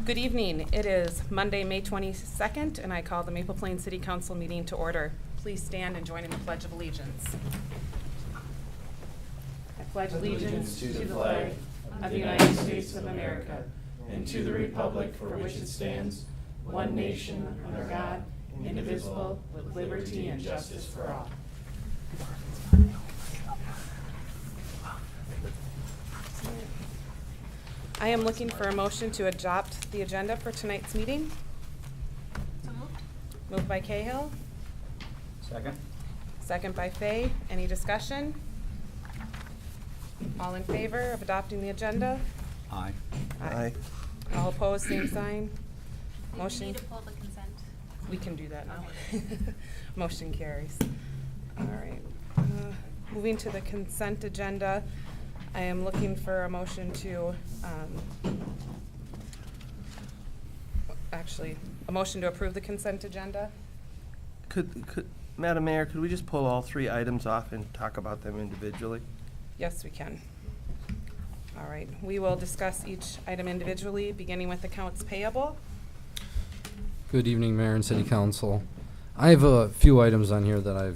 Good evening. It is Monday, May 22nd, and I call the Maple Plains City Council meeting to order. Please stand and join in the Pledge of Allegiance. I pledge allegiance to the flag of the United States of America and to the republic for which it stands, one nation, under God, indivisible, with liberty and justice for all. I am looking for a motion to adopt the agenda for tonight's meeting. Moved by Cahill. Second. Second by Fay. Any discussion? All in favor of adopting the agenda? Aye. Aye. All opposed, same sign. Motion. We need to pull the consent. We can do that now. Motion carries. All right. Moving to the consent agenda, I am looking for a motion to, a motion to approve the consent agenda. Madam Mayor, could we just pull all three items off and talk about them individually? Yes, we can. All right. We will discuss each item individually, beginning with accounts payable. Good evening, Mayor and City Council. I have a few items on here that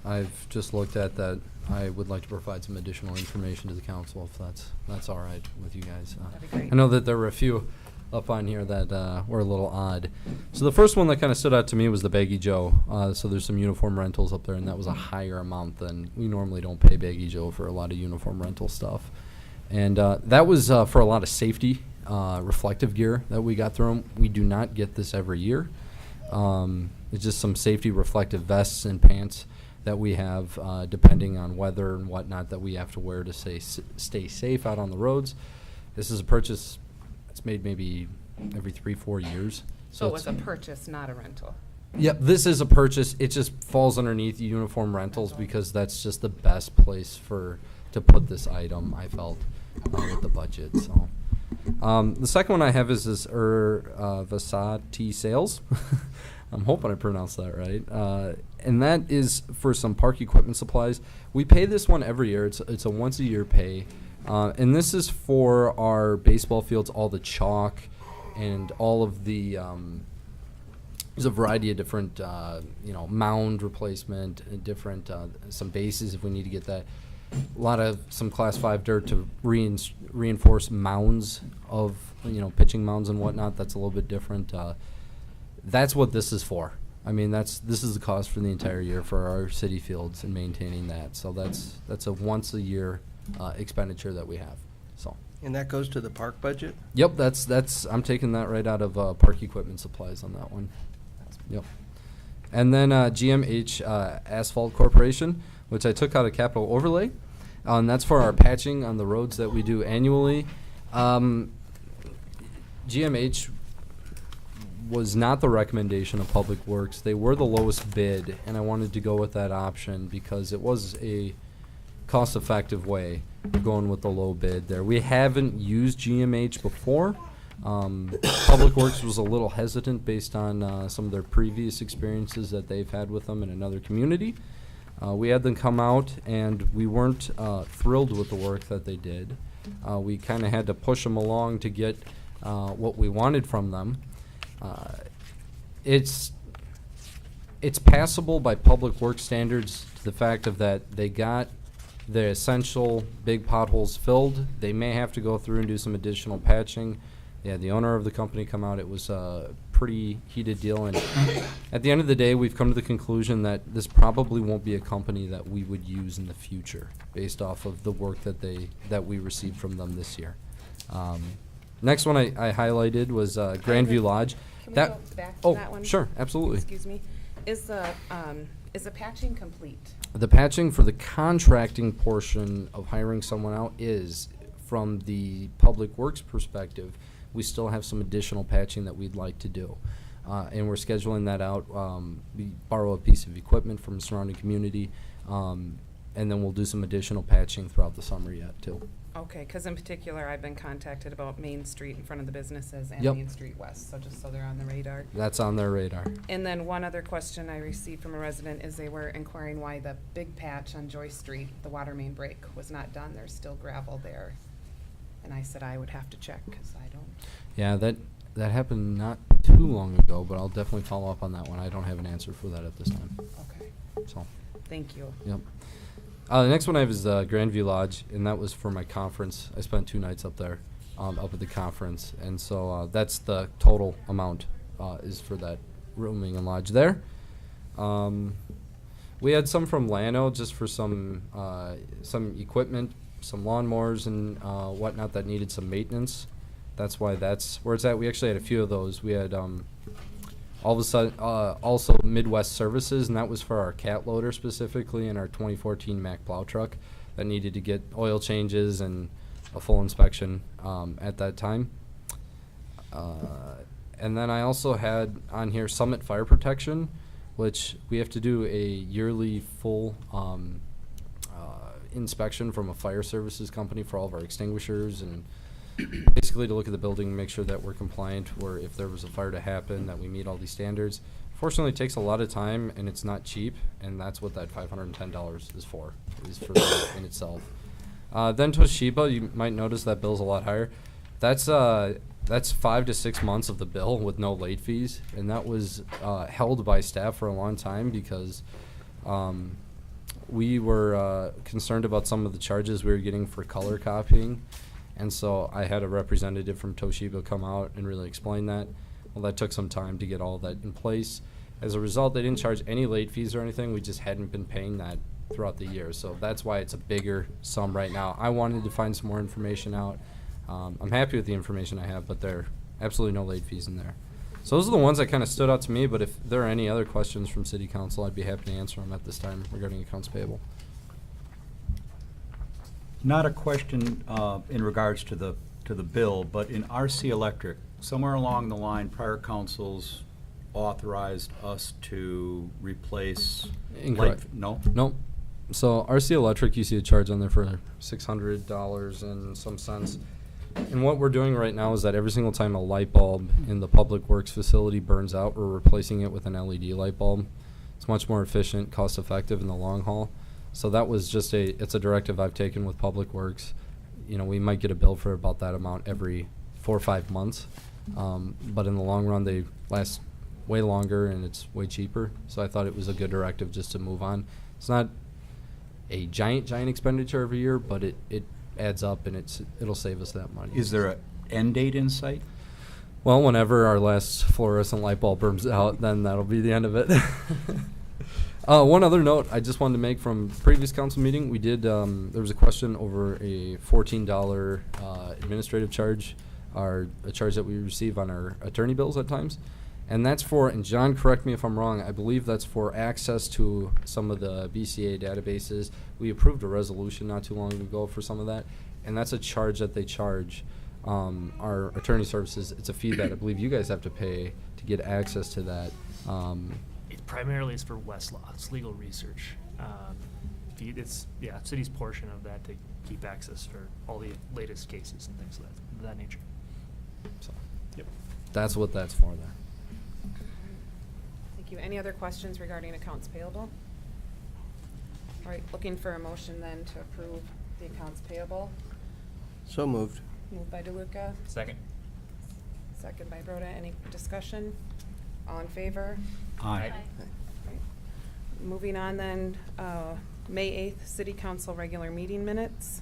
I've just looked at that I would like to provide some additional information to the council, if that's all right with you guys. That'd be great. I know that there were a few up on here that were a little odd. So the first one that kind of stood out to me was the Baggy Joe. So there's some uniform rentals up there, and that was a higher amount than we normally don't pay Baggy Joe for a lot of uniform rental stuff. And that was for a lot of safety reflective gear that we got through 'em. We do not get this every year. It's just some safety reflective vests and pants that we have, depending on weather and whatnot, that we have to wear to stay safe out on the roads. This is a purchase that's made maybe every 3-4 years. So it was it's- a purchase, not a rental. Yep, this is a purchase. It just falls underneath uniform rentals because that's just the best place to put this item, I felt, with the budget. So, the second one I have is this Versace Sales. I'm hoping I pronounced that right. And that is for some park equipment supplies. We pay this one every year. It's a once a year pay. And this is for our baseball fields, all the chalk and all of the, there's a variety of different, mound replacement and different, some bases if we need to get that. A lot of some class 5 dirt to reinforce mounds of, pitching mounds and whatnot. That's a little bit different. That's what this is for. I mean, this is the cost for the entire year for our city fields and maintaining that. So that's a once a year expenditure that we have. So. And that goes to the park budget? Yep, that's I'm taking that right out of park equipment supplies on that one. Yep. And then GMH Asphalt Corporation, which I took out of capital overlay. And that's for our patching on the roads that we do annually. GMH was not the recommendation of Public Works. They were the lowest bid, and I wanted to go with that option because it was a cost-effective way of going with the low bid there. We haven't used GMH before. Public Works was a little hesitant based on some of their previous experiences that they've had with them in another community. We had them come out, and we weren't thrilled with the work that they did. We kind of had to push them along to get what we wanted from them. It's passable by Public Works standards to the fact of that they got the essential big potholes filled. They may have to go through and do some additional patching. They had the owner of the company come out. It was a pretty heated deal, and at the end of the day, we've come to the conclusion that this probably won't be a company that we would use in the future based off of the work that we received from them this year. Next one I highlighted was Grandview Lodge. Can we go back to that one? Sure, absolutely. Excuse me. Is the patching complete? The patching for the contracting portion of hiring someone out is, from the Public Works perspective, we still have some additional patching that we'd like to do. And we're scheduling that out. We borrow a piece of equipment from the surrounding community, and then we'll do some additional patching throughout the summer yet, too. Okay, because in particular, I've been contacted about Main Street in front of the businesses and Yep. Main Street West, so just so they're on the radar. That's on their radar. And then one other question I received from a resident is they were inquiring why the big patch on Joyce Street, the water main break, was not done. There's still gravel there. And I said I would have to check, because I don't. Yeah, that That happened not too long ago, but I'll definitely follow up on that one. I don't have an answer for that at this time. Okay, So, thank you. yep. The next one I have is Grandview Lodge, and that was for my conference. I spent 2 nights up there, up at the conference, and so that's the total amount is for that rooming and lodge there. We had some from Lano just for some equipment, some lawnmowers and whatnot that needed some maintenance. That's why that's where it's at. We actually had a few of those. We had all of a sudden also Midwest Services, and that was for our cat loader specifically in our 2014 Mack plow truck that needed to get oil changes and a full inspection at that time. And then I also had on here Summit Fire Protection, which we have to do a yearly full inspection from a fire services company for all of our extinguishers and basically to look at the building and make sure that we're compliant, or if there was a fire to happen, that we meet all these standards. Fortunately, it takes a lot of time and it's not cheap, and that's what that $510 is for that in itself. Then Toshiba, you might notice that bill's a lot higher. That's 5 to 6 months of the bill with no late fees, and that was held by staff for a long time because we were concerned about some of the charges we were getting for color copying. And so I had a representative from Toshiba come out and really explain that. Well, that took some time to get all that in place. As a result, they didn't charge any late fees or anything. We just hadn't been paying that throughout the year. So that's why it's a bigger sum right now. I wanted to find some more information out. I'm happy with the information I have, but there are absolutely no late fees in there. So those are the ones that kind of stood out to me, but if there are any other questions from City Council, I'd be happy to answer them at this time regarding accounts payable. Not a question in regards to the bill, but in RC Electric, somewhere along the line, prior councils authorized us to replace. Incorrect. No? Nope. So RC Electric, you see a charge on there for $600 and some cents. And what we're doing right now is that every single time a light bulb in the public works facility burns out, we're replacing it with an LED light bulb. It's much more efficient, cost effective in the long haul. So that was just it's a directive I've taken with Public Works. You know, we might get a bill for about that amount every 4 or 5 months. But in the long run, they last way longer and it's way cheaper. So I thought it was a good directive just to move on. It's not a giant expenditure every year, but it adds up and it'll save us that money. Is there an end date in sight? Well, whenever our last fluorescent light bulb burns out, then that'll be the end of it. One other note I just wanted to make from previous council meeting, we did, there was a question over a $14 administrative charge, a charge that we receive on our attorney bills at times. And that's for, and John, correct me if I'm wrong, I believe that's for access to some of the BCA databases. We approved a resolution not too long ago for some of that, and that's a charge that they charge our attorney services. It's a fee that I believe you guys have to pay to get access to that. It primarily is for Westlaw. It's legal research. It's city's portion of that to keep access for all the latest cases and things of that nature. So Yep. that's what that's for there. Thank you. Any other questions regarding accounts payable? All right, looking for a motion then to approve the accounts payable. So moved. Moved by DeLuca, Second. second by Broda. Any discussion? All in favor? Aye. Right. Moving on then, May 8th, City Council regular meeting minutes.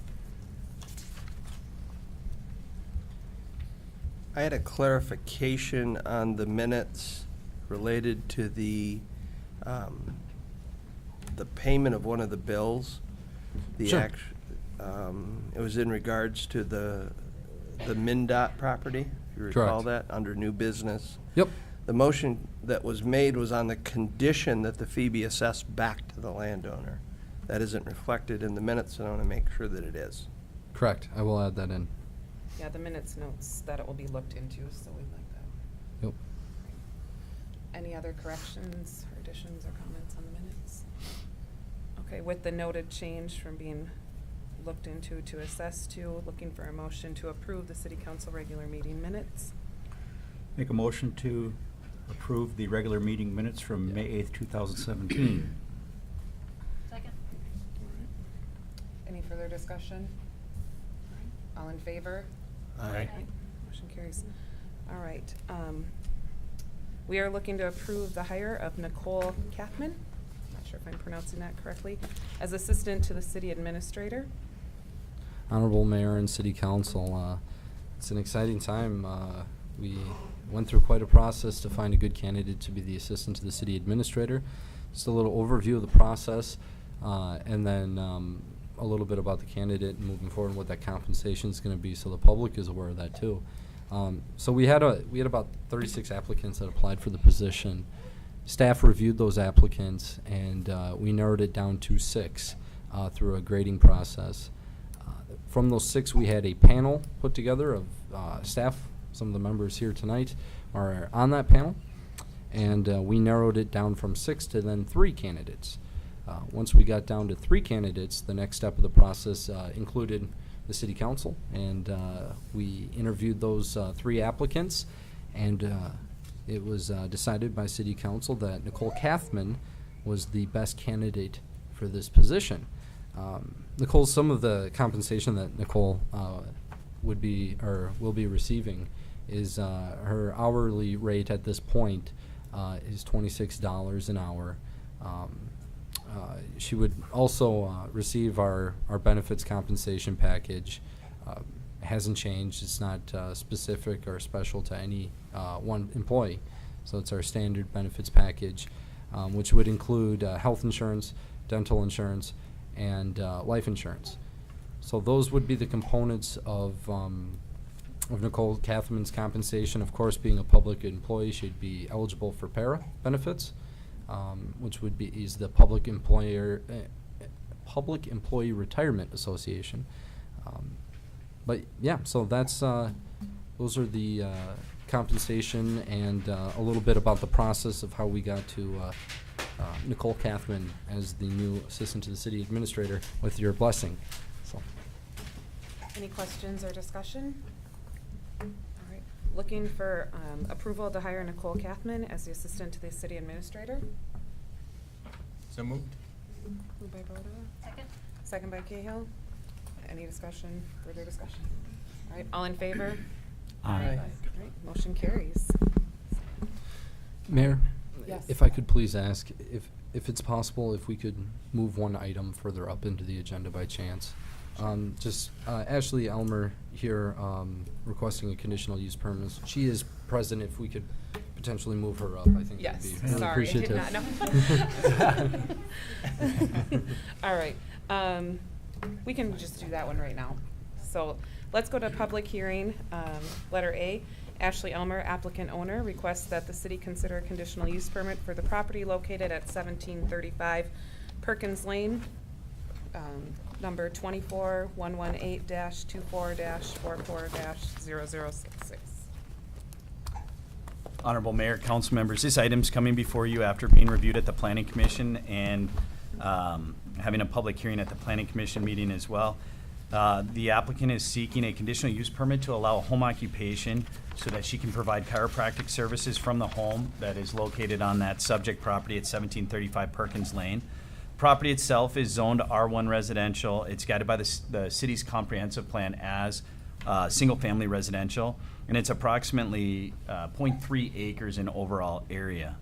I had a clarification on the minutes related to the payment of one of the bills. Sure. It was in regards to the MnDOT property, if you recall that, under new business. Yep. The motion that was made was on the condition that the fee be assessed back to the landowner. That isn't reflected in the minutes, and I want to make sure that it is. Correct. I will add that in. Yeah, the minutes notes that it will be looked into, so we'd like that. Yep. Any other corrections or additions or comments on the minutes? Okay, with the noted change from being looked into to assess to, looking for a motion to approve the City Council regular meeting minutes. Make a motion to approve the regular meeting minutes from May 8th, 2017. Second. Any further discussion? All in favor? Aye. Motion carries. All right. We are looking to approve the hire of Nicole Kathman, not sure if I'm pronouncing that correctly, as assistant to the city administrator. Honorable Mayor and City Council, it's an exciting time. We went through quite a process to find a good candidate to be the assistant to the city administrator. Just a little overview of the process, and then a little bit about the candidate and moving forward and what that compensation is going to be, so the public is aware of that too. So we had about 36 applicants that applied for the position. Staff reviewed those applicants, and we narrowed it down to 6 through a grading process. From those 6, we had a panel put together of staff. Some of the members here tonight are on that panel, and we narrowed it down from 6 to then 3 candidates. Once we got down to 3 candidates, the next step of the process included the city council, and we interviewed those 3 applicants, and it was decided by city council that Nicole Kathman was the best candidate for this position. Nicole, some of the compensation that Nicole would be or will be receiving is her hourly rate at this point is $26 an hour. She would also receive our benefits compensation package. Hasn't changed. It's not specific or special to any one employee. So it's our standard benefits package, which would include health insurance, dental insurance, and life insurance. So those would be the components of Nicole Kathman's compensation. Of course, being a public employee, she'd be eligible for para benefits, which would be the Public Employee Retirement Association. But yeah, so that's those are the compensation and a little bit about the process of how we got to Nicole Kathman as the new assistant to the city administrator with your blessing. So. Any questions or discussion? All right. Looking for approval to hire Nicole Kathman as the assistant to the city administrator. So moved. Moved by Boda. Second. Second by Cahill. Any discussion, further discussion? All right, all in favor? Aye. All right, motion carries. Mayor, Yes. if I could please ask if it's possible, if we could move one item further up into the agenda by chance. Just Ashley Elmer here requesting a conditional use permit. She is present. If we could potentially move her up, I think Yes, would be really sorry, I did appreciative. not know. All right, we can just do that one right now. So let's go to public hearing. Letter A, Ashley Elmer, applicant owner, requests that the city consider a conditional use permit for the property located at 1735 Perkins Lane, number 24118-24-44-0066. Honorable Mayor, council members, this item's coming before you after being reviewed at the Planning Commission and having a public hearing at the Planning Commission meeting as well. The applicant is seeking a conditional use permit to allow home occupation so that she can provide chiropractic services from the home that is located on that subject property at 1735 Perkins Lane. Property itself is zoned R1 residential. It's guided by the city's comprehensive plan as single-family residential, and it's approximately 0.3 acres in overall area.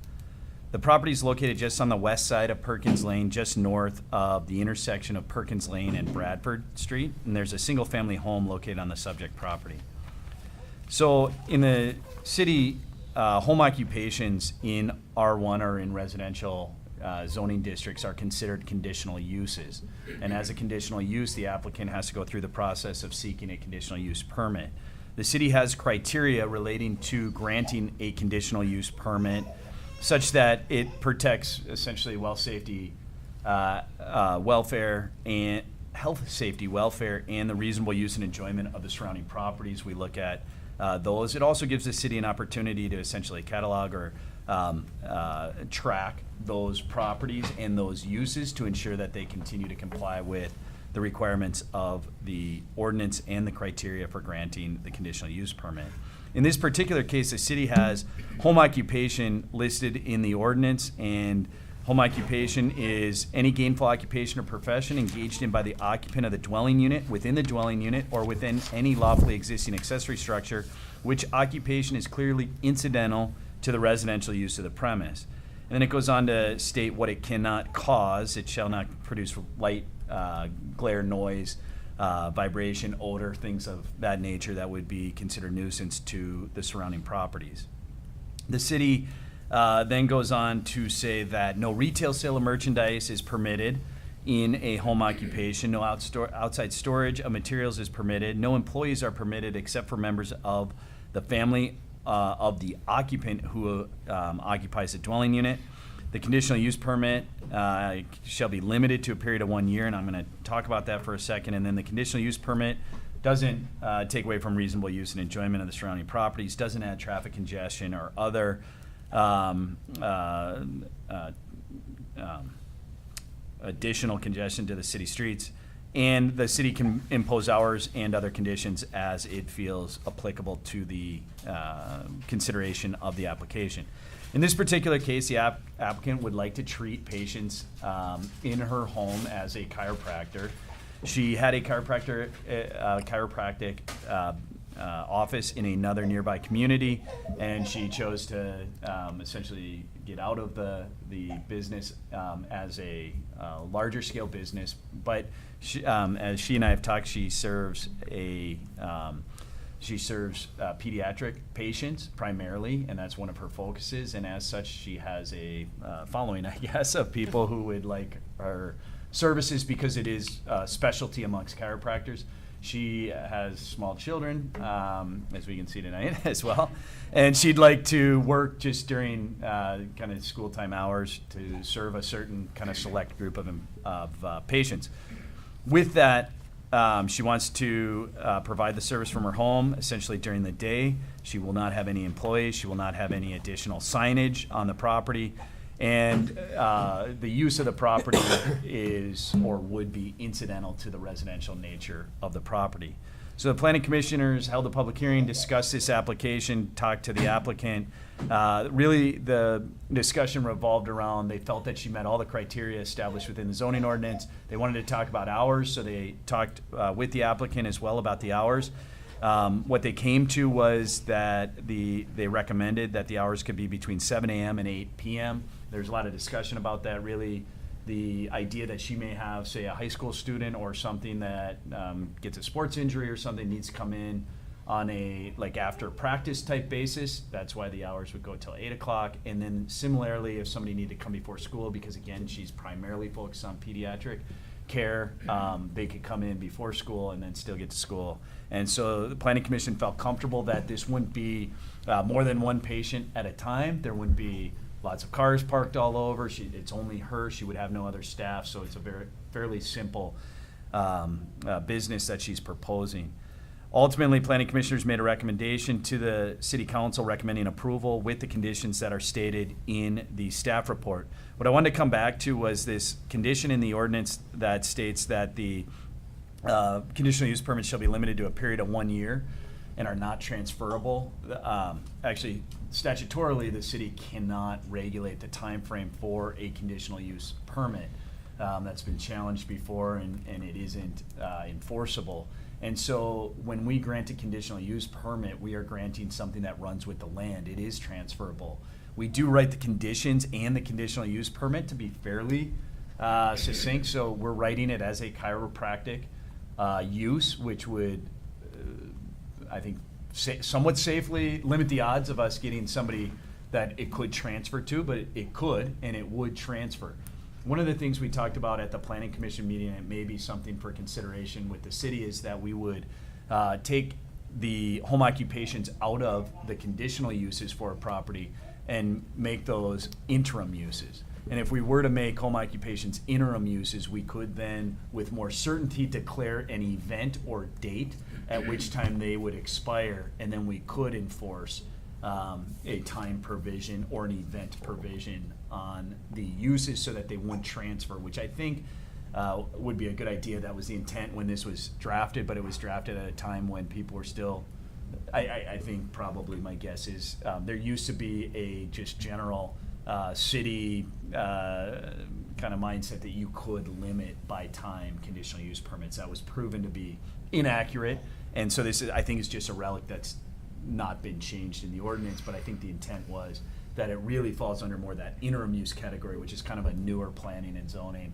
The property is located just on the west side of Perkins Lane, just north of the intersection of Perkins Lane and Bradford Street, and there's a single-family home located on the subject property. So in the city, home occupations in R1 or in residential zoning districts are considered conditional uses. And as a conditional use, the applicant has to go through the process of seeking a conditional use permit. The city has criteria relating to granting a conditional use permit such that it protects essentially welfare and health, safety, welfare, and the reasonable use and enjoyment of the surrounding properties. We look at those. It also gives the city an opportunity to essentially catalog or track those properties and those uses to ensure that they continue to comply with the requirements of the ordinance and the criteria for granting the conditional use permit. In this particular case, the city has home occupation listed in the ordinance, and Home occupation is any gainful occupation or profession engaged in by the occupant of the dwelling unit, within the dwelling unit, or within any lawfully existing accessory structure, which occupation is clearly incidental to the residential use of the premise. And then it goes on to state what it cannot cause. It shall not produce light, glare, noise, vibration, odor, things of that nature that would be considered nuisance to the surrounding properties. The city then goes on to say that no retail sale of merchandise is permitted in a home occupation. No outside storage of materials is permitted. No employees are permitted except for members of the family of the occupant who occupies the dwelling unit. The conditional use permit shall be limited to a period of 1 year, and I'm going to talk about that for a second. And then the conditional use permit doesn't take away from reasonable use and enjoyment of the surrounding properties, doesn't add traffic congestion or other additional congestion to the city streets, and the city can impose hours and other conditions as it feels applicable to the consideration of the application. In this particular case, the applicant would like to treat patients in her home as a chiropractor. She had a chiropractic office in another nearby community, and she chose to essentially get out of the business as a larger scale business. But she, as she and I have talked, she serves pediatric patients primarily, and that's one of her focuses. And as such, she has a following, I guess, of people who would like her services because it is a specialty amongst chiropractors. She has small children, as we can see tonight as well, and she'd like to work just during kind of school time hours to serve a certain kind of select group of patients. With that, she wants to provide the service from her home essentially during the day. She will not have any employees. She will not have any additional signage on the property. And the use of the property is or would be incidental to the residential nature of the property. So the planning commissioners held a public hearing, discussed this application, talked to the applicant. Really, the discussion revolved around, they felt that she met all the criteria established within the zoning ordinance. They wanted to talk about hours, so they talked with the applicant as well about the hours. What they came to was that they recommended that the hours could be between 7 a.m. and 8 p.m. There's a lot of discussion about that. Really, the idea that she may have, say, a high school student or something that gets a sports injury or something, needs to come in on a like after practice type basis. That's why the hours would go till 8 o'clock. And then similarly, if somebody needed to come before school, because again, she's primarily focused on pediatric care, they could come in before school and then still get to school. And so the planning commission felt comfortable that this wouldn't be more than one patient at a time. There wouldn't be lots of cars parked all over. It's only her. She would have no other staff. So it's a fairly simple business that she's proposing. Ultimately, planning commissioners made a recommendation to the city council recommending approval with the conditions that are stated in the staff report. What I wanted to come back to was this condition in the ordinance that states that the conditional use permits shall be limited to a period of 1 year and are not transferable. Actually, statutorily, the city cannot regulate the time frame for a conditional use permit. That's been challenged before, and it isn't enforceable. And so when we grant a conditional use permit, we are granting something that runs with the land. It is transferable. We do write the conditions and the conditional use permit to be fairly succinct. So we're writing it as a chiropractic use, which would, I think, somewhat safely limit the odds of us getting somebody that it could transfer to, but it could, and it would transfer. One of the things we talked about at the planning commission meeting, and it may be something for consideration with the city, is that we would take the home occupations out of the conditional uses for a property and make those interim uses. And if we were to make home occupations interim uses, we could then, with more certainty, declare an event or date at which time they would expire, and then we could enforce a time provision or an event provision on the uses so that they wouldn't transfer, which I think would be a good idea. That was the intent when this was drafted, but it was drafted at a time when people were still, I think probably my guess is there used to be a just general city kind of mindset that you could limit by time conditional use permits. That was proven to be inaccurate. And so this, I think, is just a relic that's not been changed in the ordinance, but I think the intent was that it really falls under more that interim use category, which is kind of a newer planning and zoning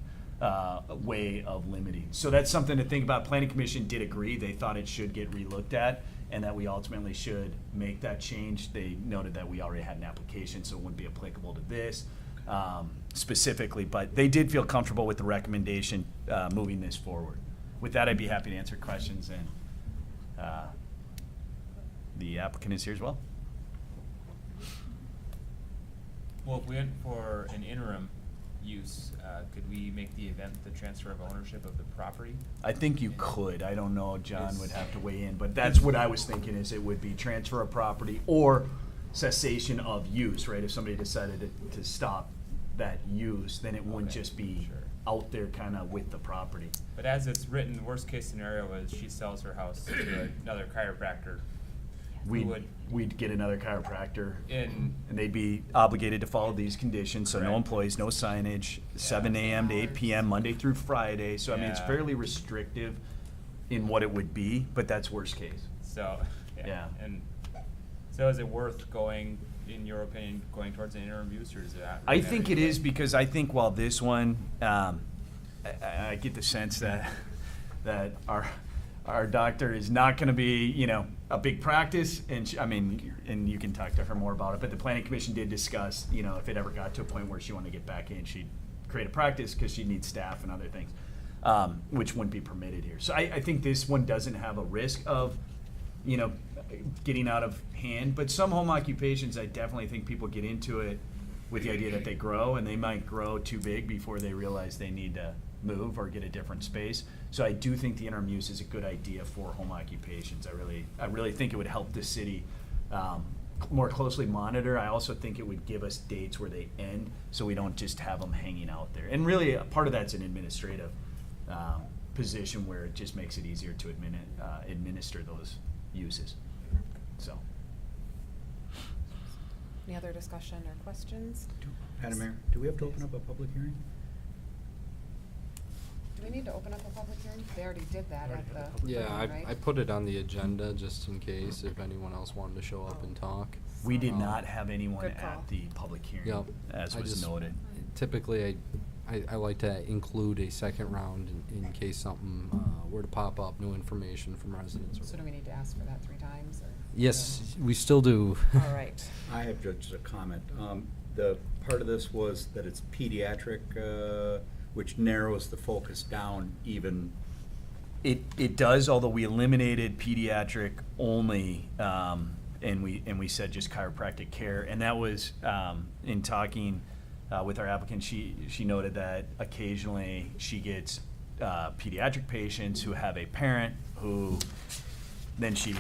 way of limiting. So that's something to think about. Planning Commission did agree. They thought it should get relooked at and that we ultimately should make that change. They noted that we already had an application, so it wouldn't be applicable to this specifically, but they did feel comfortable with the recommendation moving this forward. With that, I'd be happy to answer questions, and the applicant is here as well. Well, if we went for an interim use, could we make the event the transfer of ownership of the property? I think you could. I don't know. John would have to weigh in, but that's what I was thinking, is it would be transfer of property or cessation of use, right? If somebody decided to stop that use, then it wouldn't Okay, just be sure. out there kind of with the property. But as it's written, the worst case scenario is she sells her house to another chiropractor. We'd get another chiropractor, In, and they'd be obligated to follow these conditions, so no Correct. employees, no signage, 7 a.m. to 8 p.m., Monday through Friday. So, I mean, it's Yeah. fairly restrictive in what it would be, but that's worst case. so, Yeah. yeah. And so is it worth going, in your opinion, going towards an interim use, or is it? I think it is, because I think while this one, I get the sense that our doctor is not going to be, you know, a big practice, and I mean, and you can talk to her more about it. But the Planning Commission did discuss, you know, if it ever got to a point where she wanted to get back in, she'd create a practice because she needs staff and other things, which wouldn't be permitted here. So I think this one doesn't have a risk of, you know, getting out of hand. But some home occupations, I definitely think people get into it with the idea that they grow, and they might grow too big before they realize they need to move or get a different space. So I do think the interim use is a good idea for home occupations. I really think it would help the city more closely monitor. I also think it would give us dates where they end, so we don't just have them hanging out there. And really, a part of that's an administrative position where it just makes it easier to administer those uses. So. Any other discussion or questions? Madam Mayor, do we have to open up a public hearing? Do we need to open up a public hearing? They already did that at the. Yeah, right? I put it on the agenda just in case if anyone else wanted to show up and talk. We did not have anyone Good call. at the public hearing, Yep. as I was just- noted. Typically, I like to include a second round in case something were to pop up, new information from residents. or- So do we need to ask for that 3 times, or? Yes, we still do. All right. I have just a comment. The part of this was that it's pediatric, which narrows the focus down even. It does, although we eliminated pediatric only, and we said just chiropractic care, and that was in talking with our applicant. She noted that occasionally she gets pediatric patients who have a parent who then she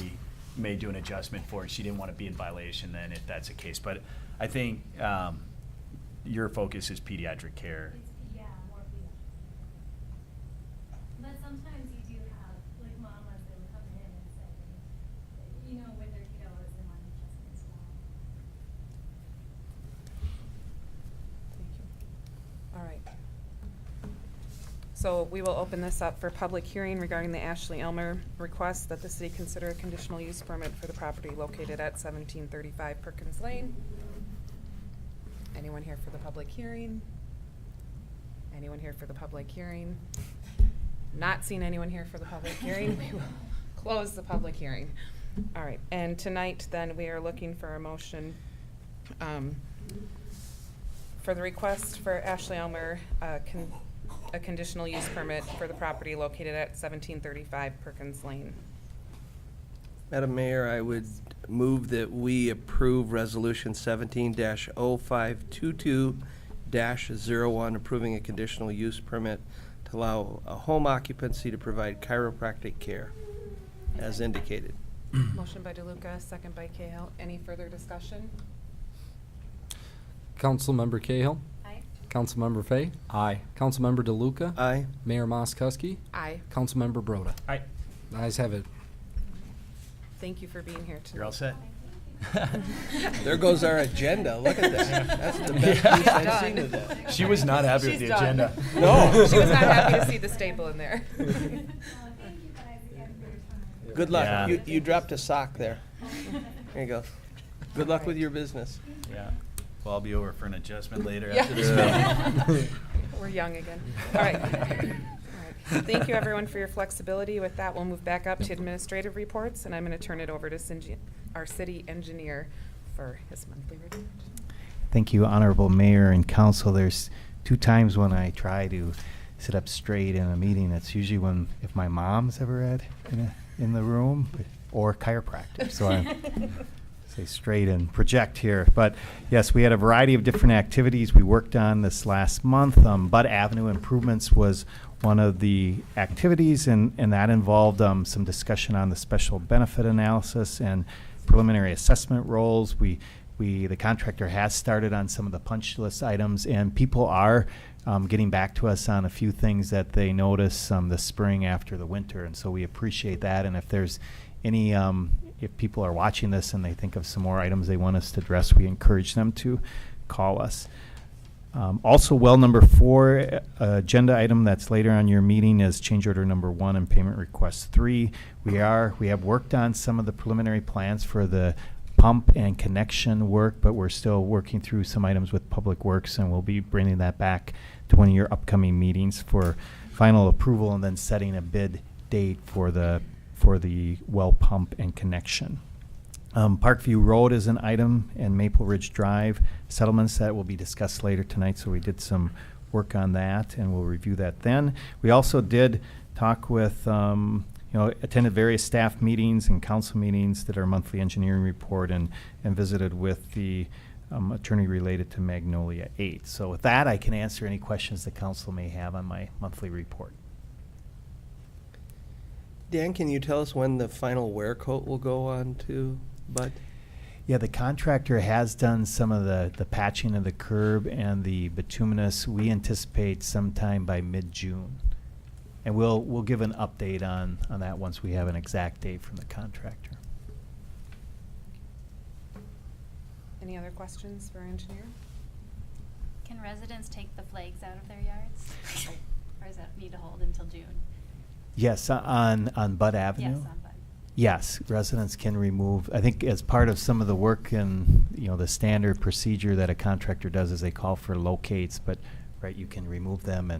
may do an adjustment for it. She didn't want to be in violation then if that's the case, but I think your focus is pediatric care. Yeah, more pediatric. But sometimes you do have, like mamas that would come in and say, you know, with their kiddos and want adjustments as well. Thank you. All right. So we will open this up for public hearing regarding the Ashley Elmer request that the city consider a conditional use permit for the property located at 1735 Perkins Lane. Anyone here for the public hearing? Anyone here for the public hearing? Not seeing anyone here for the public hearing, we will close the public hearing. All right, and tonight then we are looking for a motion for the request for Ashley Elmer, a conditional use permit for the property located at 1735 Perkins Lane. Madam Mayor, I would move that we approve Resolution 17-0522-01, approving a conditional use permit to allow a home occupancy to provide chiropractic care, as indicated. Motion by DeLuca, second by Cahill. Any further discussion? Councilmember Cahill, Aye. Councilmember Fay, Aye. Councilmember DeLuca, Aye. Mayor Moskowski, Aye. Councilmember Broda. Aye. The ayes have it. Thank you for being here tonight. You're all set? There goes our agenda. Look at that. That's the best Yeah. use I've seen of that. She was not happy with She's the done. agenda. No. She was not happy to see the staple in there. Thank you guys again for your time. Good luck. Yeah. You dropped a sock there. There you go. Good luck with your business. Yeah. Well, I'll be over for an adjustment later Yeah. after this meeting. We're young again. All right. All right. Thank you, everyone, for your flexibility. With that, we'll move back up to administrative reports, and I'm going to turn it over to our city engineer for his monthly report. Thank you, Honorable Mayor and Council. There's 2 times when I try to sit up straight in a meeting. It's usually when, if my mom's ever in the room, or chiropractor. So I stay straight and project here. But yes, we had a variety of different activities we worked on this last month. Butt Avenue improvements was one of the activities, and that involved some discussion on the special benefit analysis and preliminary assessment roles. The contractor has started on some of the punch list items, and people are getting back to us on a few things that they notice this spring after the winter, and so we appreciate that. And if there's any, if people are watching this and they think of some more items they want us to address, we encourage them to call us. Also, well number 4, agenda item that's later on your meeting is change order number 1 and payment request 3. We have worked on some of the preliminary plans for the pump and connection work, but we're still working through some items with Public Works, and we'll be bringing that back to one of your upcoming meetings for final approval, and then setting a bid date for the well pump and connection. Parkview Road is an item, and Maple Ridge Drive settlements that will be discussed later tonight, so we did some work on that, and we'll review that then. We also did talk with, attended various staff meetings and council meetings, did our monthly engineering report, and visited with the attorney related to Magnolia 8. So with that, I can answer any questions the council may have on my monthly report. Dan, can you tell us when the final wear coat will go on to Bud? Yeah, the contractor has done some of the patching of the curb and the bituminous. We anticipate sometime by mid-June. And we'll give an update on that once we have an exact date from the contractor. Any other questions for our engineer? Can residents take the flags out of their yards? Or does that need to hold until June? Yes, on Bud Avenue? Yes, on Bud. Yes, residents can remove, I think as part of some of the work and, the standard procedure that a contractor does is they call for locates, but, right, you can remove them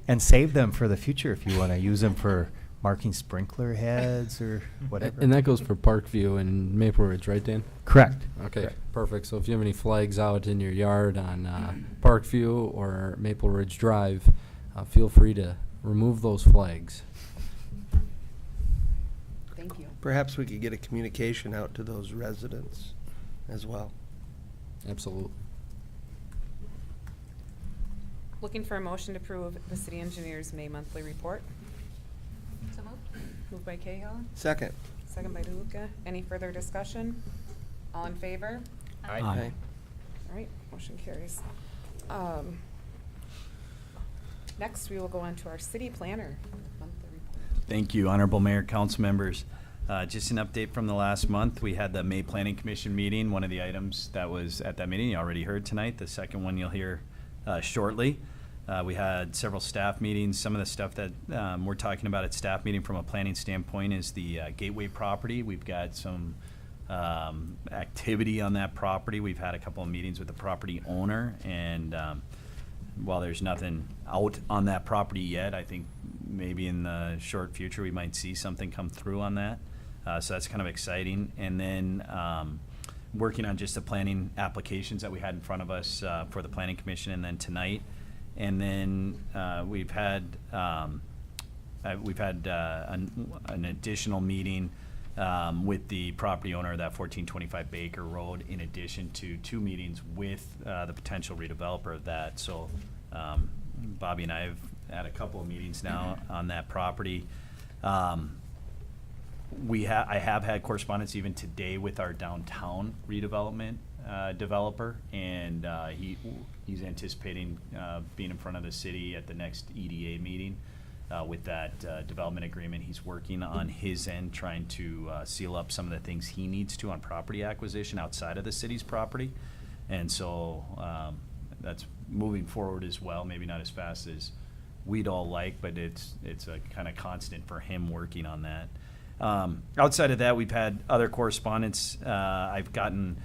and save them for the future if you want to use them for marking sprinkler heads or whatever. And that goes for Parkview and Maple Ridge, right, Dan? Correct. Okay, Correct. perfect. So if you have any flags out in your yard on Parkview or Maple Ridge Drive, feel free to remove those flags. Thank you. Perhaps we could get a communication out to those residents as well. Absolutely. Looking for a motion to approve the city engineer's May monthly report. So moved. Moved by Cahill, Second. second by DeLuca. Any further discussion? All in favor? Aye. Aye. All right, motion carries. Next, we will go on to our city planner monthly report. Thank you, Honorable Mayor, council members. Just an update from the last month. We had the May Planning Commission meeting. One of the items that was at that meeting you already heard tonight. The second one you'll hear shortly. We had several staff meetings. Some of the stuff that we're talking about at staff meeting from a planning standpoint is the Gateway property. We've got some activity on that property. We've had a couple of meetings with the property owner, and while there's nothing out on that property yet, I think maybe in the short future we might see something come through on that. So that's kind of exciting. And then working on just the planning applications that we had in front of us for the Planning Commission, and then tonight. And then we've had an additional meeting with the property owner of that 1425 Baker Road, in addition to 2 meetings with the potential redeveloper of that. So Bobby and I have had a couple of meetings now on that property. I have had correspondence even today with our downtown redevelopment developer, and he's anticipating being in front of the city at the next EDA meeting with that development agreement. He's working on his end, trying to seal up some of the things he needs to on property acquisition outside of the city's property. And so that's moving forward as well, maybe not as fast as we'd all like, but it's a kind of constant for him working on that. Outside of that, we've had other correspondence. I've gotten,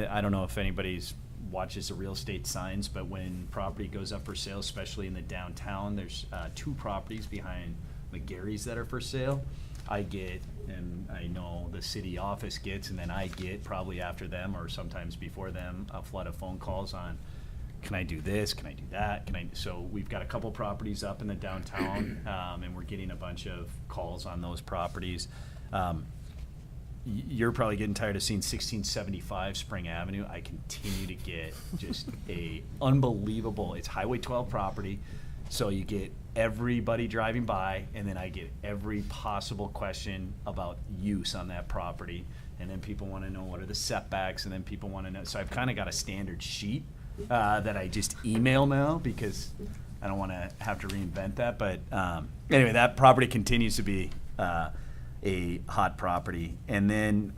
I don't know if anybody's watches the real estate signs, but when property goes up for sale, especially in the downtown, there's 2 properties behind McGarry's that are for sale. I get, and I know the city office gets, and then I get probably after them or sometimes before them, a flood of phone calls on, can I do this? Can I do that? So we've got a couple properties up in the downtown, and we're getting a bunch of calls on those properties. You're probably getting tired of seeing 1675 Spring Avenue. I continue to get just a unbelievable, it's Highway 12 property. So you get everybody driving by, and then I get every possible question about use on that property. And then people want to know what are the setbacks, and then people want to know. So I've kind of got a standard sheet that I just email now because I don't want to have to reinvent that. But anyway, that property continues to be a hot property. And then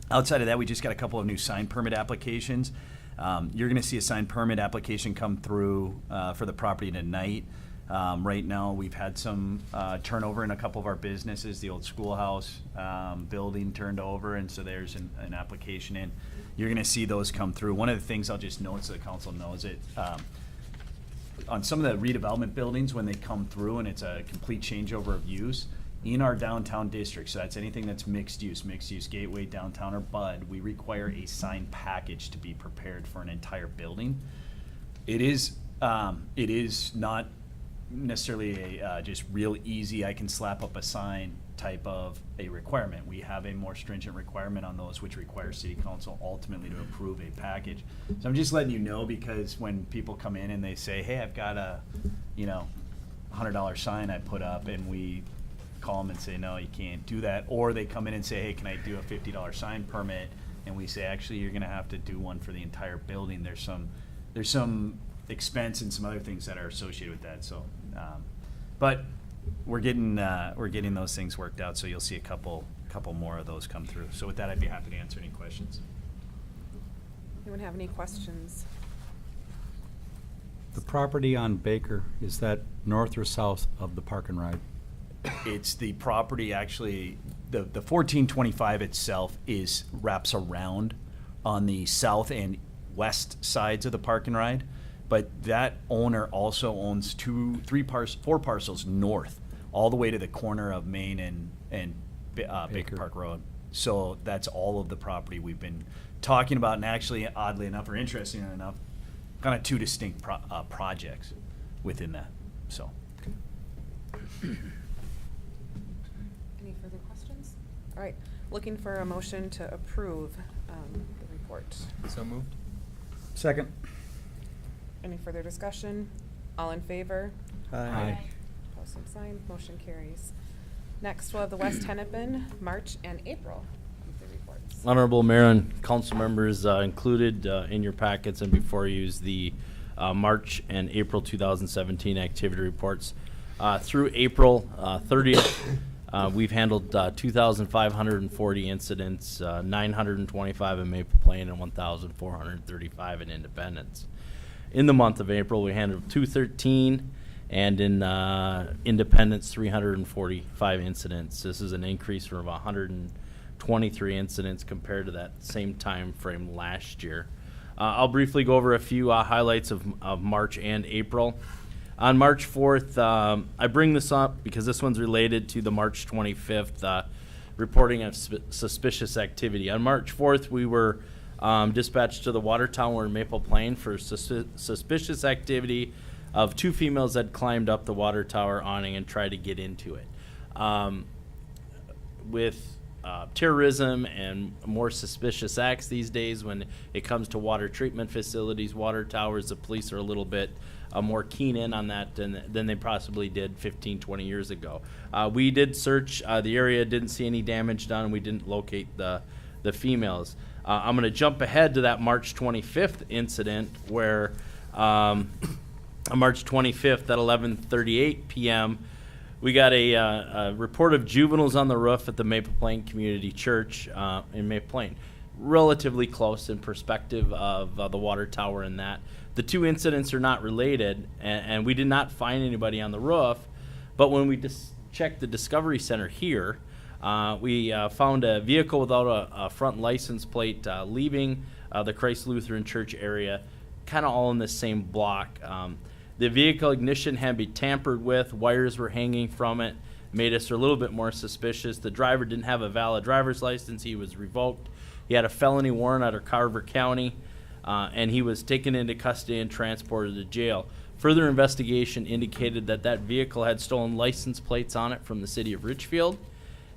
outside of that, we just got a couple of new sign permit applications. You're going to see a sign permit application come through for the property tonight. Right now, we've had some turnover in a couple of our businesses. The old schoolhouse building turned over, and so there's an application in. You're going to see those come through. One of the things I'll just note so the council knows it, on some of the redevelopment buildings, when they come through and it's a complete changeover of use, in our downtown district, so that's anything that's mixed use, Gateway, downtown, or BUD, we require a sign package to be prepared for an entire building. It is not necessarily a just real easy, I can slap up a sign type of a requirement. We have a more stringent requirement on those, which requires city council ultimately to approve a package. So I'm just letting you know, because when people come in and they say, hey, I've got a $100 sign I put up, and we call them and say, no, you can't do that. Or they come in and say, hey, can I do a $50 sign permit? And we say, actually, you're going to have to do one for the entire building. There's some expense and some other things that are associated with that. So, but we're getting those things worked out. So you'll see a couple more of those come through. So with that, I'd be happy to answer any questions. Anyone have any questions? The property on Baker, is that north or south of the Park and Ride? It's the property, actually, the 1425 itself wraps around on the south and west sides of the Park and Ride, but that owner also owns 4 parcels north, all the way to the corner of Main and Baker Park Road. So that's all of the property we've been talking about, and actually, oddly enough, or interestingly enough, kind of 2 distinct projects within that. So. Any further questions? All right, looking for a motion to approve the report. So moved. Second. Any further discussion? All in favor? Aye. Opposed, same sign, motion carries. Next, we'll have the West Hennepin, March and April monthly reports. Honorable Mayor and council members, included in your packets and before you is the March and April 2017 activity reports. Through April 30th, we've handled 2,540 incidents, 925 in Maple Plain and 1,435 in Independence. In the month of April, we handled 213, and in Independence, 345 incidents. This is an increase from 123 incidents compared to that same time frame last year. I'll briefly go over a few highlights of March and April. On March 4th, I bring this up because this one's related to the March 25th reporting of suspicious activity. On March 4th, we were dispatched to the water tower in Maple Plain for suspicious activity of 2 females that climbed up the water tower awning and tried to get into it. With terrorism and more suspicious acts these days, when it comes to water treatment facilities, water towers, the police are a little bit more keen in on that than they possibly did 15, 20 years ago. We did search the area, didn't see any damage done. We didn't locate the females. I'm going to jump ahead to that March 25th incident where On March 25th at 11:38 p.m., we got a report of juveniles on the roof at the Maple Plain Community Church in Maple Plain. Relatively close in perspective of the water tower and that. The two incidents are not related, and we did not find anybody on the roof. But when we checked the Discovery Center here, we found a vehicle without a front license plate leaving the Christ Lutheran Church area, kind of all in the same block. The vehicle ignition had been tampered with, wires were hanging from it, made us a little bit more suspicious. The driver didn't have a valid driver's license, he was revoked. He had a felony warrant out of Carver County, and he was taken into custody and transported to jail. Further investigation indicated that that vehicle had stolen license plates on it from the city of Richfield,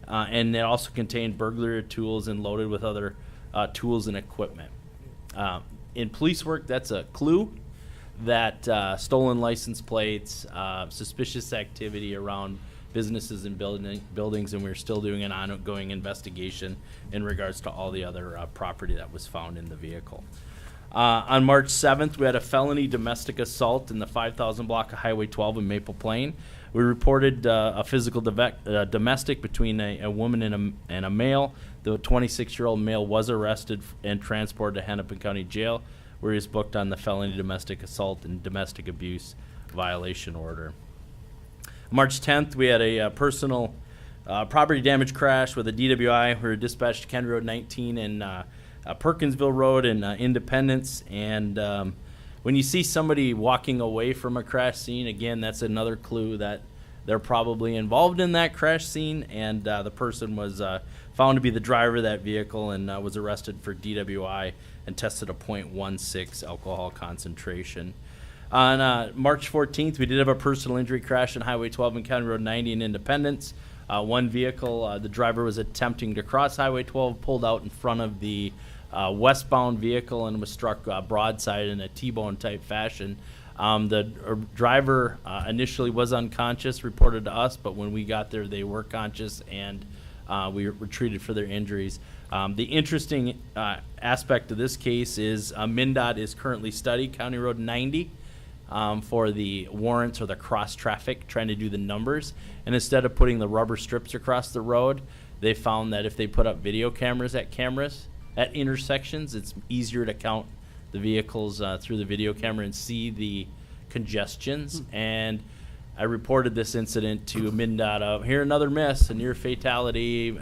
and it also contained burglary tools and loaded with other tools and equipment. In police work, that's a clue that stolen license plates, suspicious activity around businesses and buildings, and we're still doing an ongoing investigation in regards to all the other property that was found in the vehicle. On March 7th, we had a felony domestic assault in the 5000 block of Highway 12 in Maple Plain. We reported a physical domestic between a woman and a male. The 26-year-old male was arrested and transported to Hennepin County Jail, where he was booked on the felony domestic assault and domestic abuse violation order. March 10th, we had a personal property damage crash with a DWI. We were dispatched to County Road 19 and Perkinsville Road in Independence. And when you see somebody walking away from a crash scene, again, that's another clue that they're probably involved in that crash scene. And the person was found to be the driver of that vehicle and was arrested for DWI and tested a .16 alcohol concentration. On March 14th, we did have a personal injury crash on Highway 12 and County Road 90 in Independence. One vehicle, the driver was attempting to cross Highway 12, pulled out in front of the westbound vehicle and was struck broadside in a T-bone type fashion. The driver initially was unconscious, reported to us, but when we got there, they were conscious and we were treated for their injuries. The interesting aspect of this case is MnDOT is currently studying County Road 90 for the warrants or the cross traffic, trying to do the numbers. And instead of putting the rubber strips across the road, they found that if they put up video cameras at intersections, it's easier to count the vehicles through the video camera and see the congestions. And I reported this incident to MnDOT of, here another miss, a near fatality,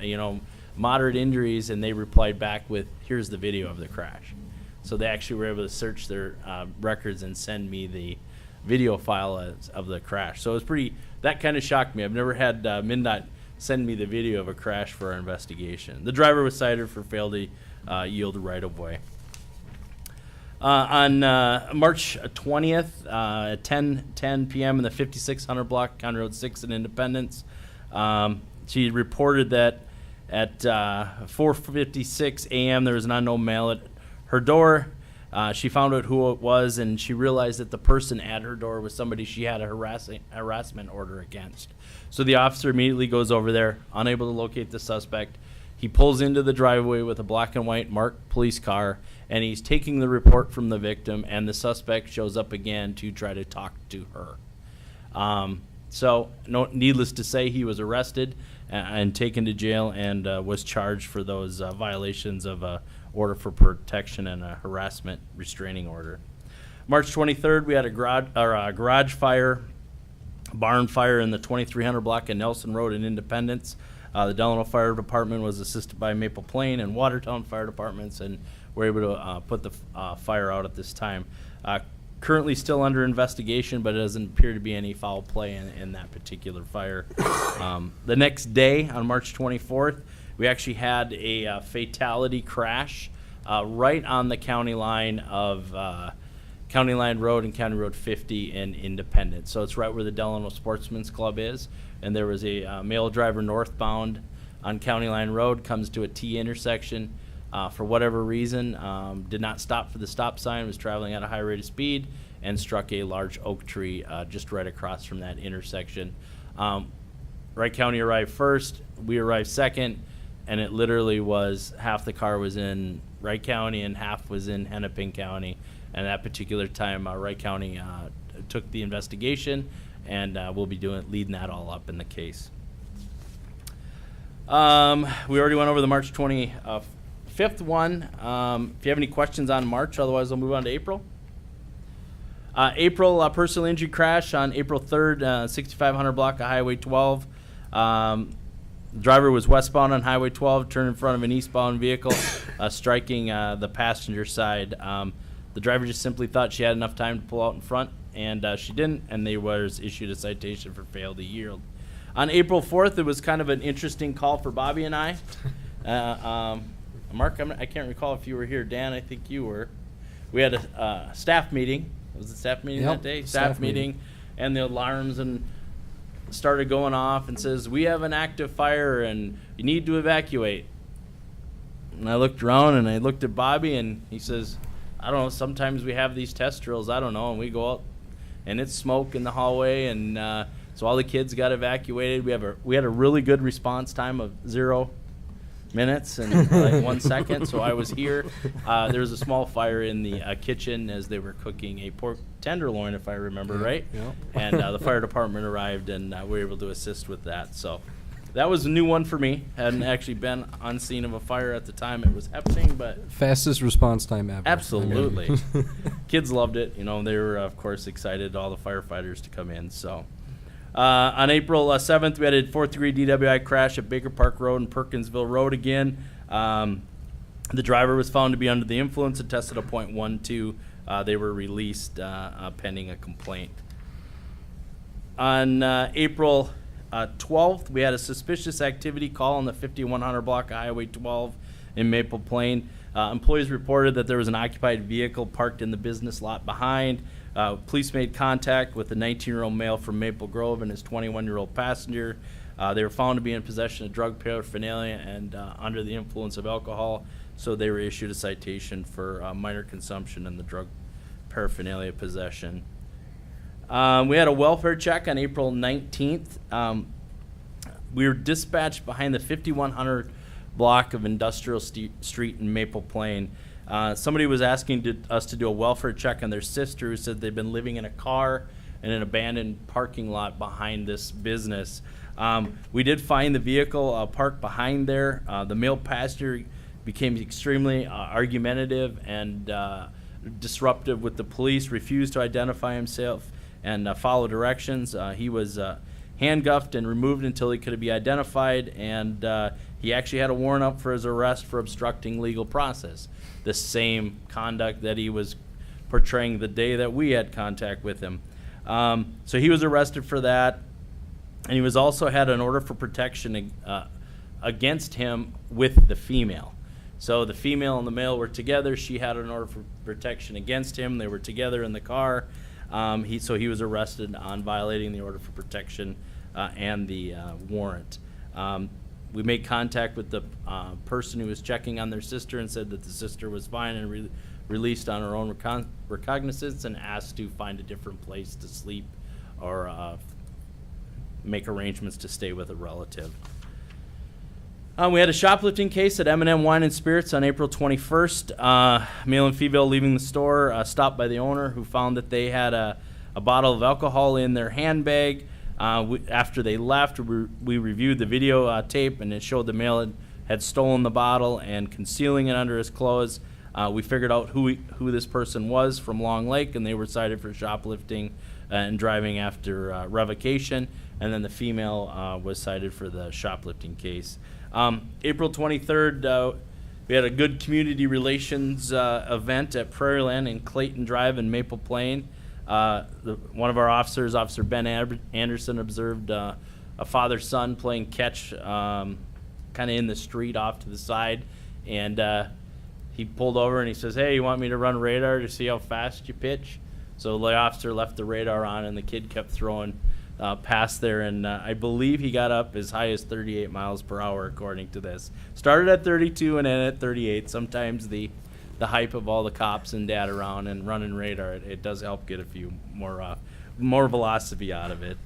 moderate injuries, and they replied back with, here's the video of the crash. So they actually were able to search their records and send me the video file of the crash. So it was that kind of shocked me. I've never had MnDOT send me the video of a crash for our investigation. The driver was cited for failed to yield right of way. On March 20th at 10 p.m. in the 5600 block, County Road 6 in Independence, she reported that at 4:56 a.m. there was an unknown male at her door. She found out who it was, and she realized that the person at her door was somebody she had a harassment order against. So the officer immediately goes over there, unable to locate the suspect. He pulls into the driveway with a black and white marked police car, and he's taking the report from the victim, and the suspect shows up again to try to talk to her. Needless to say, he was arrested and taken to jail and was charged for those violations of order for protection and a harassment restraining order. March 23rd, we had a garage fire, barn fire in the 2300 block of Nelson Road in Independence. The Delano Fire Department was assisted by Maple Plain and Watertown Fire Departments, and were able to put the fire out at this time. Currently still under investigation, but it doesn't appear to be any foul play in that particular fire. The next day, on March 24th, we actually had a fatality crash right on the county line of County Line Road and County Road 50 in Independence. So it's right where the Delano Sportsman's Club is. And there was a male driver northbound on County Line Road, comes to a T intersection. For whatever reason, did not stop for the stop sign, was traveling at a high rate of speed, and struck a large oak tree just right across from that intersection. Wright County arrived first, we arrived second, and it literally was half the car was in Wright County and half was in Hennepin County. And at that particular time, Wright County took the investigation, and we'll be leading that all up in the case. We already went over the March 25th one. If you have any questions on March, otherwise I'll move on to April. April, personal injury crash on April 3rd, 6500 block of Highway 12. The driver was westbound on Highway 12, turned in front of an eastbound vehicle, striking the passenger side. The driver just simply thought she had enough time to pull out in front, and she didn't, and they was issued a citation for failure to yield. On April 4th, it was kind of an interesting call for Bobby and I. Mark, I can't recall if you were here. Dan, I think you were. We had a staff meeting. Was it staff meeting Yep, that day? staff meeting. And the alarms and started going off and says, we have an active fire and you need to evacuate. And I looked around and I looked at Bobby and he says, I don't know, sometimes we have these test drills, I don't know, and we go out and it's smoke in the hallway, and so all the kids got evacuated. We had a really good response time of 0 minutes and like 1 second, so I was here. There was a small fire in the kitchen as they were cooking a pork tenderloin, if I remember right. Yep. And the fire department arrived, and we were able to assist with that. So that was a new one for me. Hadn't actually been on scene of a fire at the time it was happening, but Fastest response time ever. absolutely. Kids loved it. You know, they were, of course, excited, all the firefighters to come in. So on April 7th, we had a 4th-degree DWI crash at Baker Park Road and Perkinsville Road again. The driver was found to be under the influence and tested a .12. They were released pending a complaint. On April 12th, we had a suspicious activity call on the 5100 block of Highway 12 in Maple Plain. Employees reported that there was an occupied vehicle parked in the business lot behind. Police made contact with a 19-year-old male from Maple Grove and his 21-year-old passenger. They were found to be in possession of drug paraphernalia and under the influence of alcohol, so they were issued a citation for minor consumption and the drug paraphernalia possession. We had a welfare check on April 19th. We were dispatched behind the 5100 block of Industrial Street in Maple Plain. Somebody was asking us to do a welfare check on their sister who said they'd been living in a car in an abandoned parking lot behind this business. We did find the vehicle parked behind there. The male passenger became extremely argumentative and disruptive with the police, refused to identify himself and follow directions. He was handcuffed and removed until he could be identified, and he actually had a warrant up for his arrest for obstructing legal process. The same conduct that he was portraying the day that we had contact with him. So he was arrested for that, and he was also had an order for protection against him with the female. So the female and the male were together. She had an order for protection against him. They were together in the car. So he was arrested on violating the order for protection and the warrant. We made contact with the person who was checking on their sister and said that the sister was fine and released on her own recognizance and asked to find a different place to sleep or make arrangements to stay with a relative. We had a shoplifting case at M&M Wine and Spirits on April 21st. Male and female leaving the store, stopped by the owner who found that they had a bottle of alcohol in their handbag. After they left, we reviewed the video tape, and it showed the male had stolen the bottle and concealing it under his clothes. We figured out who this person was from Long Lake, and they were cited for shoplifting and driving after revocation. And then the female was cited for the shoplifting case. April 23rd, we had a good community relations event at Prairieland in Clayton Drive in Maple Plain. One of our officers, Officer Ben Anderson, observed a father-son playing catch kind of in the street off to the side, and he pulled over and he says, "Hey, you want me to run radar to see how fast you pitch?" So the officer left the radar on, and the kid kept throwing past there, and I believe he got up as high as 38 miles per hour, according to this. Started at 32 and ended at 38. Sometimes the hype of all the cops and dad around and running radar, it does help get a few more velocity out of it.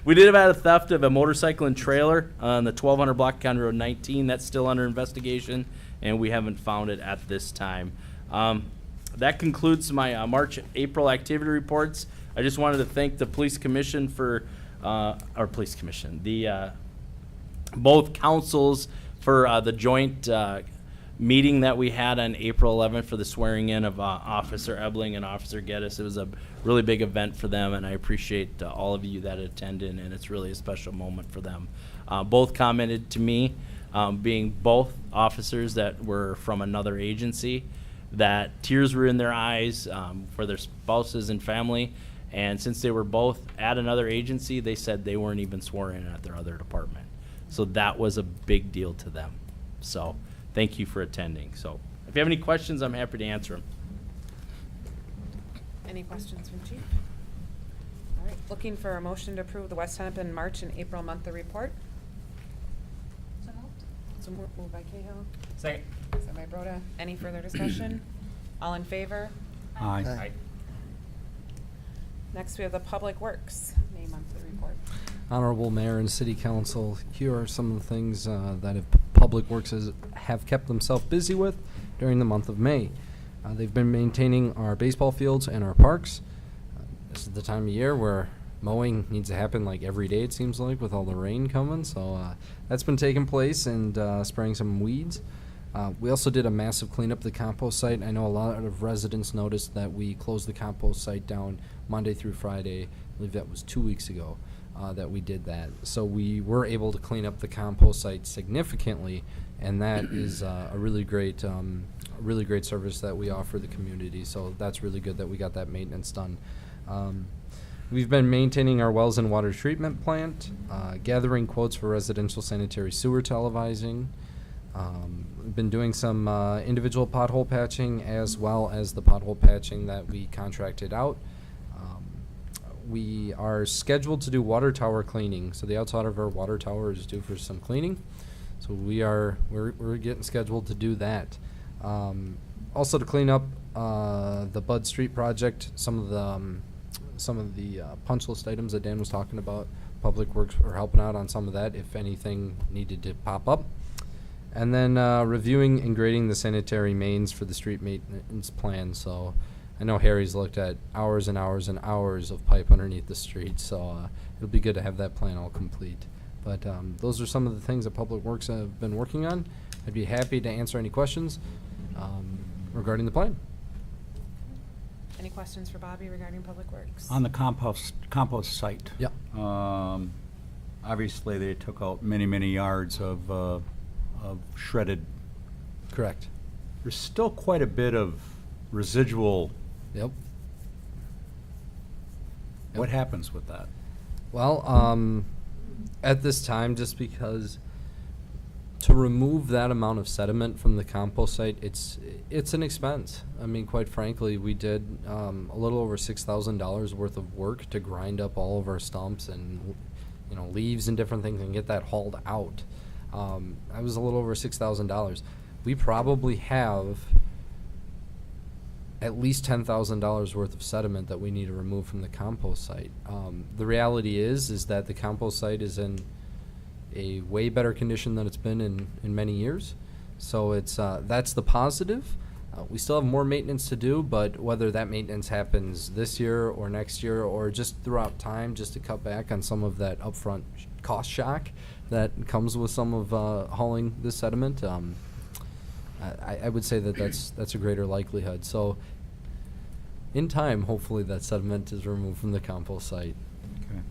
We did have had a theft of a motorcycle and trailer on the 1200 block County Road 19. That's still under investigation, and we haven't found it at this time. That concludes my March, April activity reports. I just wanted to thank the police commission for, both councils for the joint meeting that we had on April 11th for the swearing in of Officer Ebling and Officer Geddes. It was a really big event for them, and I appreciate all of you that attended, and it's really a special moment for them. Both commented to me, being both officers that were from another agency, that tears were in their eyes for their spouses and family. And since they were both at another agency, they said they weren't even sworn in at their other department. So that was a big deal to them. So thank you for attending. So if you have any questions, I'm happy to answer them. Any questions from Chief? All right, looking for a motion to approve the West Hennepin March and April monthly report. So moved by Cahill. Second. Second by Broda. Any further discussion? All in favor? Aye. Aye. Next, we have the Public Works May monthly report. Honorable Mayor and City Council, here are some of the things that Public Works have kept themselves busy with during the month of May. They've been maintaining our baseball fields and our parks. This is the time of year where mowing needs to happen like every day, it seems like, with all the rain coming. So that's been taking place, and spraying some weeds. We also did a massive cleanup of the compost site. I know a lot of residents noticed that we closed the compost site down Monday through Friday. I believe that was 2 weeks ago that we did that. So we were able to clean up the compost site significantly, and that is a really great service that we offer the community. So that's really good that we got that maintenance done. We've been maintaining our wells and water treatment plant, gathering quotes for residential sanitary sewer televising. We've been doing some individual pothole patching as well as the pothole patching that we contracted out. We are scheduled to do water tower cleaning, so the outside of our water tower is due for some cleaning. So we're getting scheduled to do that. Also to clean up the Bud Street project, some of the punch list items that Dan was talking about. Public Works are helping out on some of that if anything needed to pop up. And then reviewing and grading the sanitary mains for the street maintenance plan. So I know Harry's looked at hours and hours and hours of pipe underneath the street, so it'll be good to have that plan all complete. But those are some of the things that Public Works have been working on. I'd be happy to answer any questions regarding the plan. Any questions for Bobby regarding Public Works? On the compost site. Yep. Obviously, they took out many yards of shredded. Correct. There's still quite a bit of residual. Yep. What happens with that? Well, at this time, just because to remove that amount of sediment from the compost site, it's an expense. I mean, quite frankly, we did a little over $6,000 worth of work to grind up all of our stumps and leaves and different things and get that hauled out. I was a little over $6,000. We probably have at least $10,000 worth of sediment that we need to remove from the compost site. The reality is that the compost site is in a way better condition than it's been in many years. So it's that's the positive. We still have more maintenance to do, but whether that maintenance happens this year or next year or just throughout time, just to cut back on some of that upfront cost shock that comes with some of hauling this sediment, I would say that that's a greater likelihood. So in time, hopefully that sediment is removed from the compost site. Okay.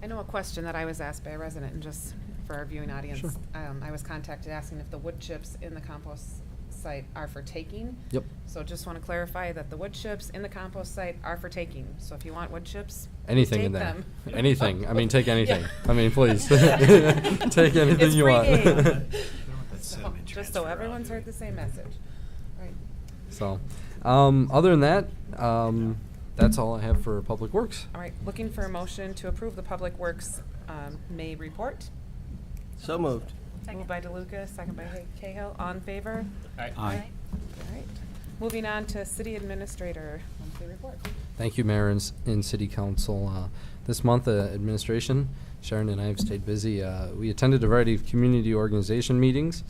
I know a question that I was asked by a resident, and just for our viewing audience. Sure. I was contacted asking if the wood chips in the compost site are for taking. Yep. So just want to clarify that the wood chips in the compost site are for taking. So if you want wood chips, Anything take in there. them. Anything. I mean, take anything. Yeah. I mean, please. Take anything It's you free want. game. So, just so everyone's heard the same message. Right. So, other than that, that's all I have for Public Works. All right, looking for a motion to approve the Public Works May report. So moved. Moved by DeLuca, second by Cahill. All in favor? Aye. Aye. All right. Moving on to City Administrator monthly report. Thank you, Mayor and City Council. This month, administration, Sharon and I have stayed busy. We attended a variety of community organization meetings.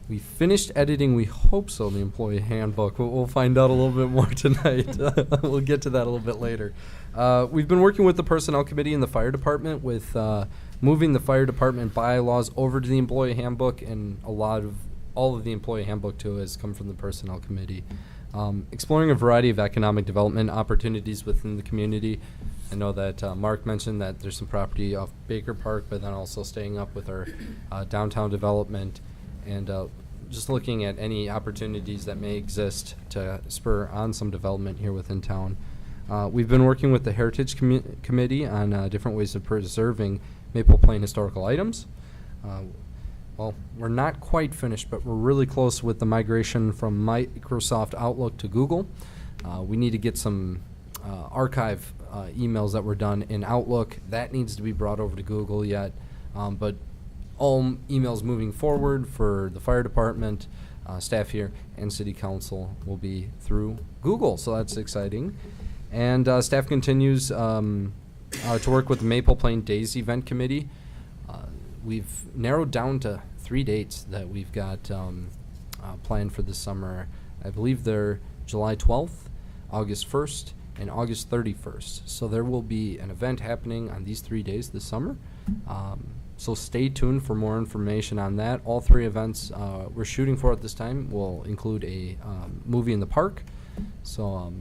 We finished editing, we hope so, the employee handbook. We'll find out a little bit more tonight. We'll get to that a little bit later. We've been working with the Personnel Committee in the Fire Department with moving the Fire Department bylaws over to the employee handbook, and all of the employee handbook too has come from the Personnel Committee. Exploring a variety of economic development opportunities within the community. I know that Mark mentioned that there's some property off Baker Park, but then also staying up with our downtown development, and just looking at any opportunities that may exist to spur on some development here within town. We've been working with the Heritage Committee on different ways of preserving Maple Plain historical items. Well, we're not quite finished, but we're really close with the migration from Microsoft Outlook to Google. We need to get some archive emails that were done in Outlook. That needs to be brought over to Google yet, but all emails moving forward for the fire department, staff here, and city council will be through Google, so that's exciting. And staff continues to work with the Maple Plain Days Event Committee. We've narrowed down to 3 dates that we've got planned for this summer. I believe they're July 12th, August 1st, and August 31st. So there will be an event happening on these 3 days this summer. So stay tuned for more information on that. All 3 events we're shooting for at this time will include a movie in the park. So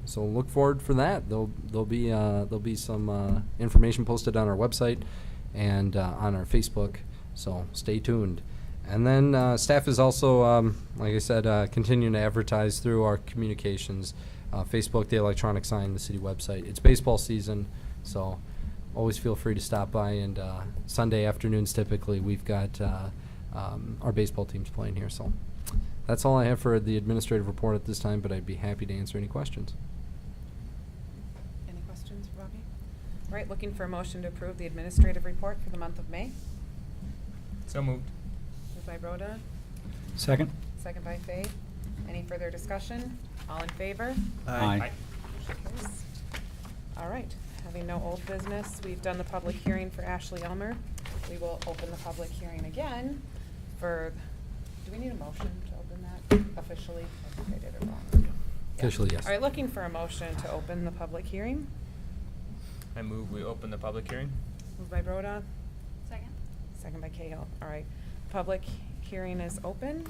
so look forward for that. There'll be some information posted on our website and on our Facebook. So stay tuned. And then staff is also, like I said, continuing to advertise through our communications, Facebook, the electronic sign, the city website. It's baseball season, so always feel free to stop by. And Sunday afternoons, typically, we've got our baseball teams playing here. So that's all I have for the administrative report at this time, but I'd be happy to answer any questions. Any questions for Bobby? All right, looking for a motion to approve the administrative report for the month of May. So moved. Moved by Rhoda, Second? second by Fay. Any further discussion? All in favor? Aye. Motion carries. All right, having no old business, we've done the public hearing for Ashley Elmer. We will open the public hearing again for, do we need a motion to open that officially? I think I did it wrong. Yeah. Officially, yes. All right, looking for a motion to open the public hearing. I move we open the public hearing. Moved by Rhoda, Second? second by Cahill. All right, public hearing is open.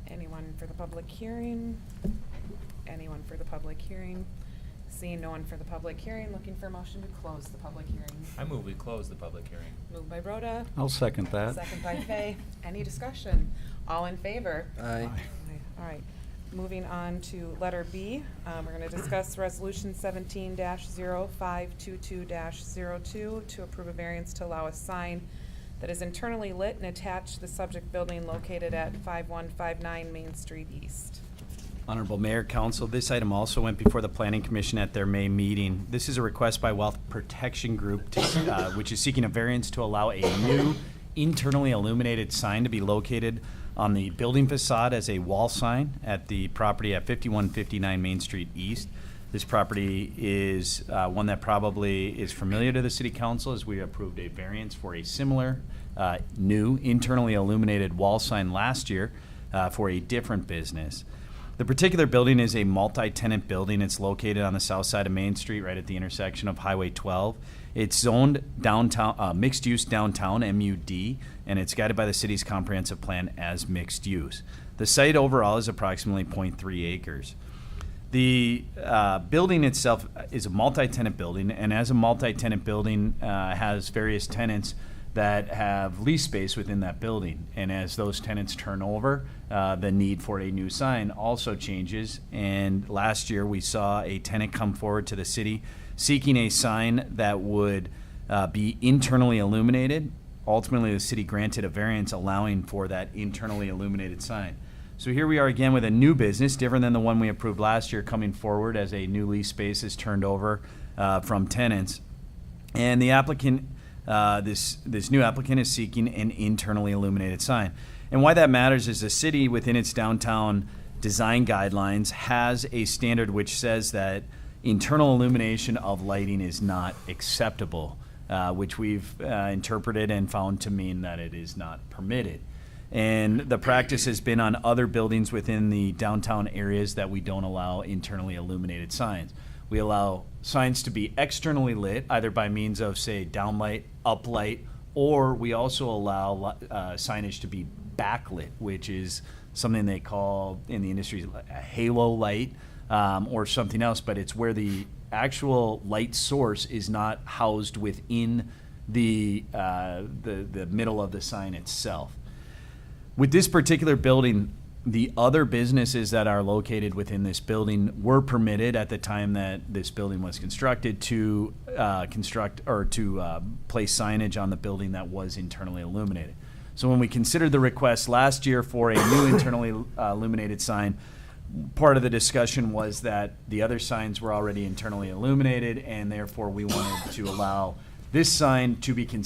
Anyone for the public hearing? Anyone for the public hearing? Seeing no one for the public hearing, looking for a motion to close the public hearing. I move we close the public hearing. Moved by Rhoda, I'll second that. second by Fay. Any discussion? All in favor? Aye. All right, moving on to letter B. We're gonna discuss resolution 17-0522-02 to approve a variance to allow a sign that is internally lit and attached to the subject building located at 5159 Main Street East. Honorable Mayor, Council, this item also went before the Planning Commission at their May meeting. This is a request by Wealth Protection Group, which is seeking a variance to allow a new internally illuminated sign to be located on the building facade as a wall sign at the property at 5159 Main Street East. This property is one that probably is familiar to the City Council, as we approved a variance for a similar new internally illuminated wall sign last year for a different business. The particular building is a multi-tenant building. It's located on the south side of Main Street, right at the intersection of Highway 12. It's zoned downtown, mixed-use downtown, MUD, and it's guided by the city's comprehensive plan as mixed use. The site overall is approximately 0.3 acres. The building itself is a multi-tenant building, and as a multi-tenant building has various tenants that have lease space within that building. And as those tenants turn over, the need for a new sign also changes. And last year, we saw a tenant come forward to the city seeking a sign that would be internally illuminated. Ultimately, the city granted a variance allowing for that internally illuminated sign. So here we are again with a new business, different than the one we approved last year, coming forward as a new lease space is turned over from tenants. And the applicant, this new applicant is seeking an internally illuminated sign. And why that matters is the city, within its downtown design guidelines, has a standard which says that internal illumination of lighting is not acceptable, which we've interpreted and found to mean that it is not permitted. And the practice has been on other buildings within the downtown areas that we don't allow internally illuminated signs. We allow signs to be externally lit, either by means of, say, downlight, uplight, or we also allow signage to be backlit, which is something they call in the industry a halo light, or something else, but it's where the actual light source is not housed within the middle of the sign itself. With this particular building, the other businesses that are located within this building were permitted at the time that this building was constructed to place signage on the building that was internally illuminated. So when we considered the request last year for a new internally illuminated sign, part of the discussion was that the other signs were already internally illuminated, and therefore we wanted to allow this sign to be considered